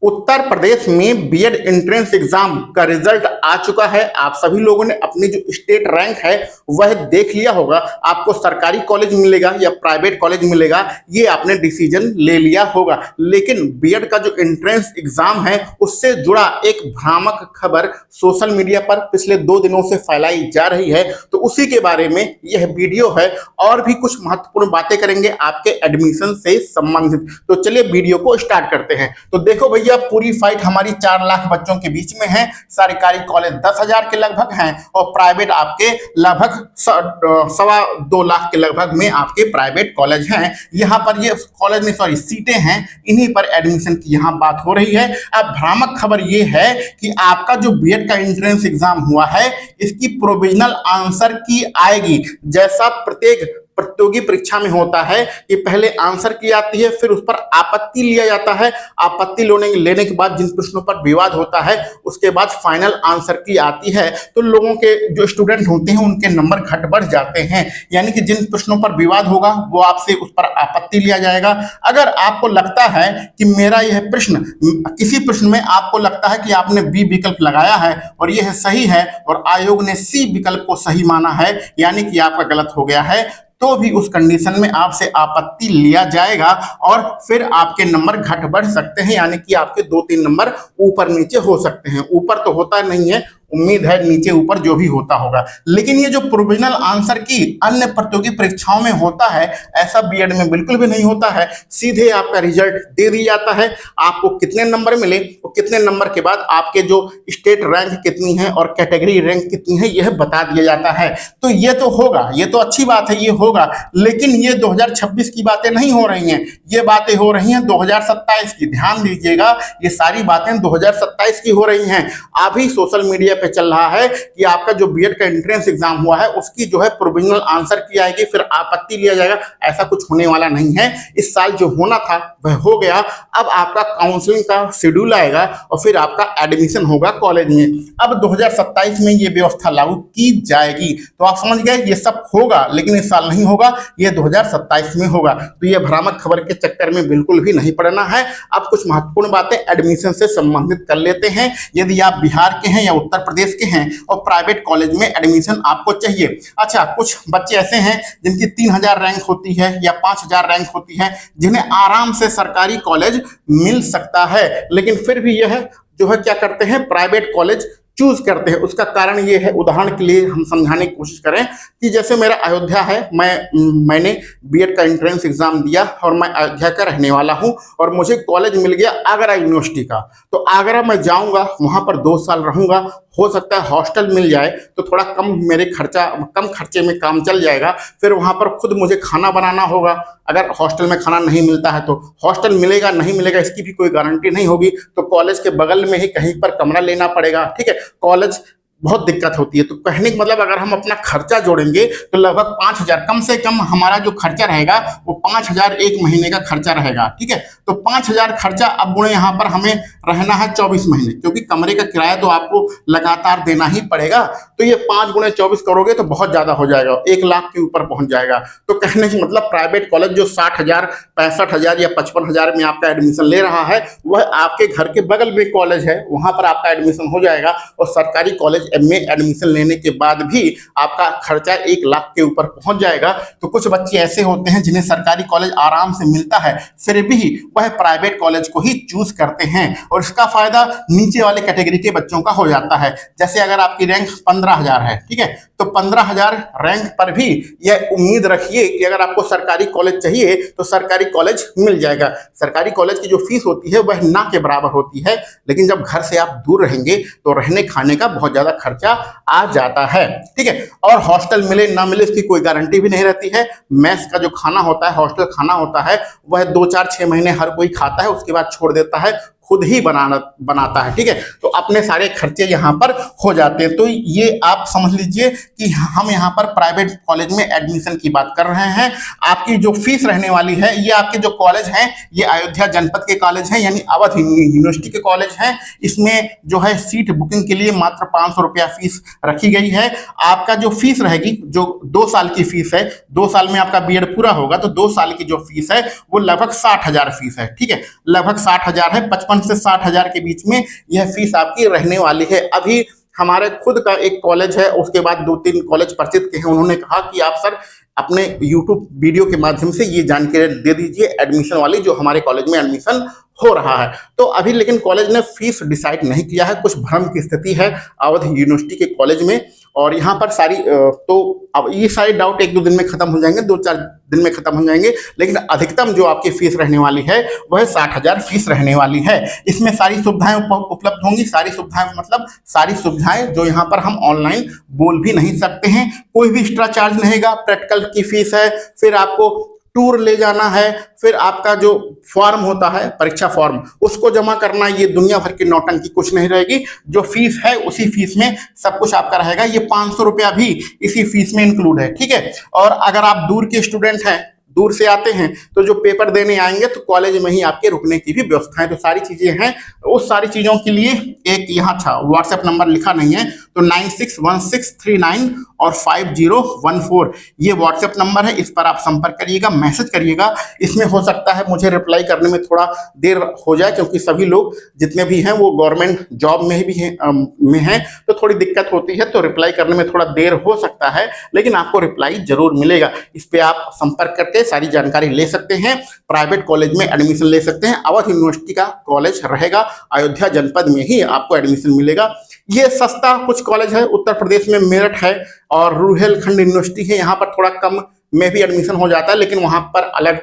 उत्तर प्रदेश में BEd entrance exam का result आ चुका है। आप सभी लोगों ने अपनी जो स्टेट रैंक है वह देख लिया होगा। आपको सरकारी कॉलेज मिलेगा या प्राइवेट कॉलेज मिलेगा, ये आपने डिसीजन ले लिया होगा। लेकिन बीएड का जो एंट्रेंस एग्जाम है उससे जुड़ा एक भ्रामक खबर सोशल मीडिया पर पिछले 2 दिनों से फैलाई जा रही है, तो उसी के बारे में यह वीडियो है। और भी कुछ महत्वपूर्ण बातें करेंगे आपके एडमिशन से संबंधित। तो चलिए वीडियो को स्टार्ट करते हैं। तो देखो भैया, पूरी फाइट हमारी 4 लाख बच्चों के बीच में है। सरकारी कॉलेज 10,000 के लगभग हैं और प्राइवेट आपके लगभग 2.25 लाख के लगभग में आपके प्राइवेट कॉलेज हैं। यहाँ पर ये कॉलेज में सीटें हैं, इन्हीं पर एडमिशन की यहाँ बात हो रही है। अब भ्रामक खबर ये है कि आपका जो बीएड का एंट्रेंस एग्जाम हुआ है इसकी प्रोविजनल आंसर की आएगी। जैसा प्रत्येक प्रतियोगी परीक्षा में होता है कि पहले आंसर की आती है, फिर उस पर आपत्ति लिया जाता है। आपत्ति लेने के बाद जिन प्रश्नों पर विवाद होता है उसके बाद फाइनल आंसर की आती है। तो लोगों के जो स्टूडेंट होते हैं उनके नंबर घट बढ़ जाते हैं, यानी कि जिन प्रश्नों पर विवाद होगा वो आपसे उस पर आपत्ति लिया जाएगा। अगर आपको लगता है कि मेरा यह प्रश्न, किसी प्रश्न में आपको लगता है कि आपने बी विकल्प लगाया है और यह सही है और आयोग ने सी विकल्प को सही माना है, यानी कि आपका गलत हो गया है, तो भी उस कंडीशन में आपसे आपत्ति लिया जाएगा और फिर आपके नंबर घट बढ़ सकते हैं, यानी कि आपके 2-3 नंबर ऊपर नीचे हो सकते हैं। ऊपर तो होता नहीं है, उम्मीद है नीचे ऊपर जो भी होता होगा। लेकिन ये जो प्रोविजनल आंसर की अन्य प्रतियोगी परीक्षाओं में होता है, ऐसा बीएड में बिल्कुल भी नहीं होता है। सीधे आपका रिजल्ट दे दिया जाता है, आपको कितने नंबर मिले और कितने नंबर के बाद आपके जो स्टेट रैंक कितनी है और कैटेगरी रैंक कितनी है यह बता दिया जाता है। तो ये तो होगा, ये तो अच्छी बात है, ये होगा। लेकिन ये 2026 की बातें नहीं हो रही हैं, ये बातें हो रही हैं 2027 की। ध्यान दीजिएगा, ये सारी बातें 2027 की हो रही हैं। अभी सोशल मीडिया पे चल रहा है कि आपका जो बीएड का एंट्रेंस एग्जाम हुआ है उसकी जो है प्रोविजनल आंसर की आएगी, फिर आपत्ति लिया जाएगा। ऐसा कुछ होने वाला नहीं है। इस साल जो होना था वह हो गया। अब आपका काउंसलिंग का शेड्यूल आएगा और फिर आपका एडमिशन होगा कॉलेज में। अब 2027 में ये व्यवस्था लागू की जाएगी। तो आप समझ गए, ये सब होगा, लेकिन इस साल नहीं होगा, ये 2027 में होगा। तो ये भ्रामक खबर के चक्कर में बिल्कुल भी नहीं पड़ना है। अब कुछ महत्वपूर्ण बातें एडमिशन से संबंधित कर लेते हैं। यदि आप बिहार के हैं या उत्तर प्रदेश के हैं और प्राइवेट कॉलेज में एडमिशन आपको चाहिए। अच्छा, कुछ बच्चे ऐसे हैं जिनकी 3000 रैंक होती है या 5000 रैंक होती है, जिन्हें आराम से सरकारी कॉलेज मिल सकता है, लेकिन फिर भी यह जो है क्या करते हैं, प्राइवेट कॉलेज चूज करते हैं। उसका कारण ये है, उदाहरण के लिए हम समझाने की कोशिश करें कि जैसे मेरा अयोध्या है, मैंने बीएड का एंट्रेंस एग्जाम दिया और मैं अयोध्या का रहने वाला हूं और मुझे कॉलेज मिल गया आगरा यूनिवर्सिटी का। तो आगरा मैं जाऊंगा, वहां पर 2 साल रहूंगा, हो सकता है हॉस्टल मिल जाए तो थोड़ा कम खर्चे में काम चल जाएगा। फिर वहां पर खुद मुझे खाना बनाना होगा। अगर हॉस्टल में खाना नहीं मिलता है तो हॉस्टल मिलेगा नहीं मिलेगा इसकी भी कोई गारंटी नहीं होगी, तो कॉलेज के बगल में ही कहीं पर कमरा लेना पड़ेगा। ठीक है, कॉलेज बहुत दिक्कत होती है। तो कहने का मतलब, अगर हम अपना खर्चा जोड़ेंगे तो लगभग 5000, कम से कम हमारा जो खर्चा रहेगा वो 5000 एक महीने का खर्चा रहेगा। ठीक है, तो 5000 खर्चा अब गुणे यहाँ पर हमें रहना है 24 महीने, क्योंकि कमरे का किराया तो आपको लगातार देना ही पड़ेगा। तो ये 5 गुणे 24 करोगे तो बहुत ज्यादा हो जाएगा, 1 लाख के ऊपर पहुंच जाएगा। तो कहने का मतलब, प्राइवेट कॉलेज जो 60,000, 65,000 या 55,000 में आपका एडमिशन ले रहा है, वह आपके घर के बगल में कॉलेज है, वहां पर आपका एडमिशन हो जाएगा। और सरकारी कॉलेज में एडमिशन लेने के बाद भी आपका खर्चा 1 लाख के ऊपर पहुंच जाएगा। तो कुछ बच्चे ऐसे होते हैं जिन्हें सरकारी कॉलेज आराम से मिलता है, फिर भी वह प्राइवेट कॉलेज को ही चूज करते हैं और इसका फायदा नीचे वाले कैटेगरी के बच्चों का हो जाता है। जैसे अगर आपकी रैंक 15,000 है, ठीक है, तो 15,000 रैंक पर भी यह उम्मीद रखिए कि अगर आपको सरकारी कॉलेज चाहिए तो सरकारी कॉलेज मिल जाएगा। सरकारी कॉलेज की जो फीस होती है वह ना के बराबर होती है, लेकिन जब घर से आप दूर रहेंगे तो रहने खाने का बहुत ज्यादा खर्चा आ जाता है। ठीक है, और हॉस्टल मिले ना मिले इसकी कोई गारंटी भी नहीं रहती है। मेस का जो खाना होता है, हॉस्टल खाना होता है, वह 2-4-6 महीने हर कोई खाता है, उसके बाद छोड़ देता है, खुद ही बनाता है। ठीक है, तो अपने सारे खर्चे यहाँ पर हो जाते हैं। तो ये आप समझ लीजिए कि हम यहाँ पर प्राइवेट कॉलेज में एडमिशन की बात कर रहे हैं। आपकी जो फीस रहने वाली है, ये आपके जो कॉलेज हैं ये अयोध्या जनपद के कॉलेज हैं, यानी अवध यूनिवर्सिटी के कॉलेज हैं। इसमें जो है सीट बुकिंग के लिए मात्र 500 रुपया फीस रखी गई है। आपका जो फीस रहेगी, जो 2 साल की फीस है, 2 साल में आपका बीएड पूरा होगा तो 2 साल की जो फीस है वो लगभग 60,000 फीस है। ठीक है, लगभग 60,000 है, 55 55 से 60 हजार के बीच में यह फीस आपकी रहने वाली है। अभी हमारे खुद का एक कॉलेज है, उसके बाद 2-3 कॉलेज परिचित के हैं, उन्होंने कहा कि आप सर अपने YouTube वीडियो के माध्यम से ये जानकारी दे दीजिए एडमिशन वाली, जो हमारे कॉलेज में एडमिशन हो रहा है। तो अभी लेकिन कॉलेज ने फीस डिसाइड नहीं किया है, कुछ भ्रम की स्थिति है अवध यूनिवर्सिटी के कॉलेज में। और यहाँ पर सारी तो अब ये सारे डाउट 1-2 दिन में खत्म हो जाएंगे, 2-4 दिन में खत्म हो जाएंगे, लेकिन अधिकतम जो आपकी फीस रहने वाली है वह 60,000 फीस रहने वाली है। इसमें सारी सुविधाएं उपलब्ध होंगी। सारी सुविधाएं मतलब सारी सुविधाएं जो यहाँ पर हम ऑनलाइन बोल भी नहीं सकते हैं। कोई भी एक्स्ट्रा चार्ज नहीं है। प्रैक्टिकल की फीस है, फिर आपको टूर ले जाना है, फिर आपका जो फॉर्म होता है परीक्षा फॉर्म उसको जमा करना, ये दुनिया भर की नौटंकी कुछ नहीं रहेगी। जो फीस है उसी फीस में सब कुछ आपका रहेगा। ये 500 रुपया भी इसी फीस में इंक्लूड है, ठीक है। और अगर आप दूर के स्टूडेंट हैं, दूर से आते हैं, तो जो पेपर देने आएंगे तो कॉलेज में ही आपके रुकने की भी व्यवस्था है। तो सारी चीजें हैं। उस सारी चीजों के लिए एक यहाँ था व्हाट्सएप नंबर लिखा नहीं है, तो 961639 और 5014 ये व्हाट्सएप नंबर है। इस पर आप संपर्क करिएगा, मैसेज करिएगा। इसमें हो सकता है मुझे रिप्लाई करने में थोड़ा देर हो जाए, क्योंकि सभी लोग जितने भी हैं वो गवर्नमेंट जॉब में भी हैं, तो थोड़ी दिक्कत होती है, तो रिप्लाई करने में थोड़ा देर हो सकता है, लेकिन आपको रिप्लाई जरूर मिलेगा। इस पर आप संपर्क करके सारी जानकारी ले सकते हैं। प्राइवेट कॉलेज में एडमिशन ले सकते हैं। अवध यूनिवर्सिटी का कॉलेज रहेगा, अयोध्या जनपद में ही आपको एडमिशन मिलेगा। ये सस्ता कुछ कॉलेज है, उत्तर प्रदेश में मेरठ है और रुहेलखंड यूनिवर्सिटी है, यहाँ पर थोड़ा कम में भी एडमिशन हो जाता है, लेकिन वहाँ पर अलग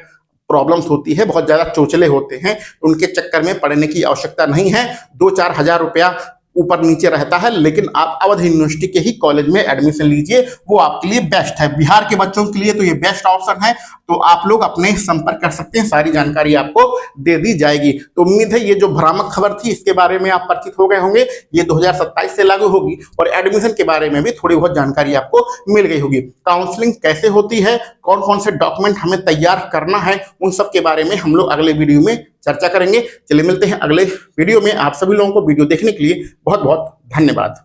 प्रॉब्लम्स होती है, बहुत ज़्यादा चोचले होते हैं, उनके चक्कर में पढ़ने की आवश्यकता नहीं है। 2-4 हजार रुपया ऊपर नीचे रहता है, लेकिन आप अवध यूनिवर्सिटी के ही कॉलेज में एडमिशन लीजिए, वो आपके लिए बेस्ट है। बिहार के बच्चों के लिए तो ये बेस्ट ऑप्शन है, तो आप लोग अपने संपर्क कर सकते हैं, सारी जानकारी आपको दे दी जाएगी। तो उम्मीद है ये जो भ्रामक खबर थी इसके बारे में आप परिचित हो गए होंगे। ये 2027 से लागू होगी और एडमिशन के बारे में भी थोड़ी बहुत जानकारी आपको मिल गई होगी। काउंसलिंग कैसे होती है, कौन कौन से डॉक्यूमेंट हमें तैयार करना है, उन सब के बारे में हम लोग अगले वीडियो में चर्चा करेंगे। चलिए मिलते हैं अगले वीडियो में। आप सभी लोगों को वीडियो देखने के लिए बहुत बहुत धन्यवाद।